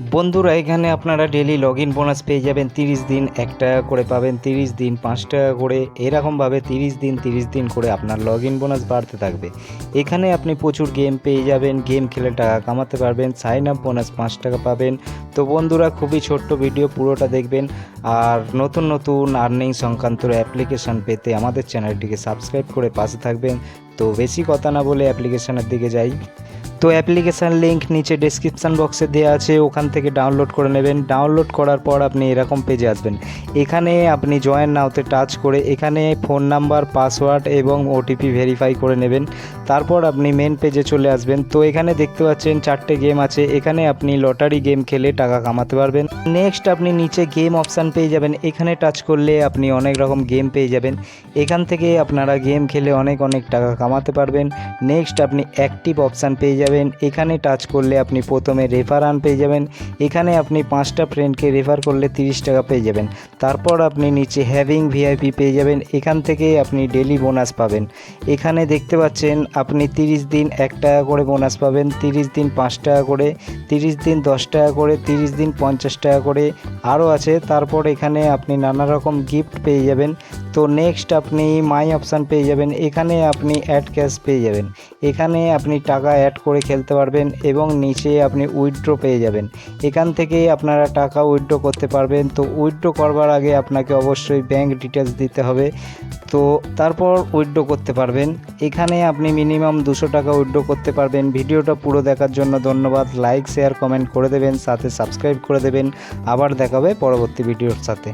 বন্ধুরা এখানে আপনারা ডেলি লগ ইন বোনাস পেয়ে যাবেন 30 দিন 1 টাকা করে পাবেন, 30 দিন 5 টাকা করে, এরকমভাবে 30 দিন করে আপনার লগ ইন বোনাস বাড়তে থাকবে। এখানে আপনি প্রচুর গেম পেয়ে যাবেন, গেম খেলে টাকা কামাতে পারবেন, সাইন আপ বোনাস 5 টাকা পাবেন। তো বন্ধুরা খুবই ছোট্ট ভিডিও, পুরোটা দেখবেন। আর নতুন নতুন আর্নিং সংক্রান্ত অ্যাপ্লিকেশান পেতে আমাদের চ্যানেলটিকে সাবস্ক্রাইব করে পাশে থাকবেন। তো বেশি কথা না বলে অ্যাপ্লিকেশানের দিকে যাই। তো অ্যাপ্লিকেশান লিঙ্ক নিচে ডেসক্রিপশান বক্সে দেওয়া আছে, ওখান থেকে ডাউনলোড করে নেবেন। ডাউনলোড করার পর আপনি এরকম পেজে আসবেন। এখানে আপনি জয়েন নাওতে টাচ করে এখানে ফোন নাম্বার, পাসওয়ার্ড এবং ওটিপি ভেরিফাই করে নেবেন। তারপর আপনি মেন পেজে চলে আসবেন। তো এখানে দেখতে পাচ্ছেন 4টে গেম আছে, এখানে আপনি লটারি গেম খেলে টাকা কামাতে পারবেন। নেক্সট আপনি নিচে গেম অপশান পেয়ে যাবেন, এখানে টাচ করলে আপনি অনেক রকম গেম পেয়ে যাবেন। এখান থেকে আপনারা গেম খেলে অনেক টাকা কামাতে পারবেন। নেক্সট আপনি অ্যাক্টিভ অপশান পেয়ে যাবেন, এখানে টাচ করলে আপনি প্রথমে রেফার আর্ন পেয়ে যাবেন। এখানে আপনি 5টা ফ্রেন্ডকে রেফার করলে 30 টাকা পেয়ে যাবেন। তারপর আপনি নিচে হ্যাভিং ভিআইপি পেয়ে যাবেন, এখান থেকে আপনি ডেলি বোনাস পাবেন। এখানে দেখতে পাচ্ছেন আপনি 30 দিন 1 টাকা করে বোনাস পাবেন, 30 দিন 5 টাকা করে, 30 দিন 10 টাকা করে, 30 দিন 50 টাকা করে আরও আছে। তারপর এখানে আপনি নানা রকম গিফট পেয়ে যাবেন। তো নেক্সট আপনি মাই অপশান পেয়ে যাবেন, এখানে আপনি অ্যাড ক্যাশ পেয়ে যাবেন, এখানে আপনি টাকা অ্যাড করে খেলতে পারবেন এবং নিচে আপনি উইথড্র পেয়ে যাবেন। এখান থেকে আপনারা টাকা উইথড্র করতে পারবেন। তো উইথড্র করবার আগে আপনাকে অবশ্যই ব্যাঙ্ক ডিটেলস দিতে হবে, তো তারপর উইথড্র করতে পারবেন। এখানে আপনি মিনিমাম 200 টাকা উইথড্র করতে পারবেন। ভিডিওটা পুরো দেখার জন্য ধন্যবাদ। লাইক, শেয়ার, কমেন্ট করে দেবেন, সাথে সাবস্ক্রাইব করে দেবেন। আবার দেখা হবে পরবর্তী ভিডিওর সাথে।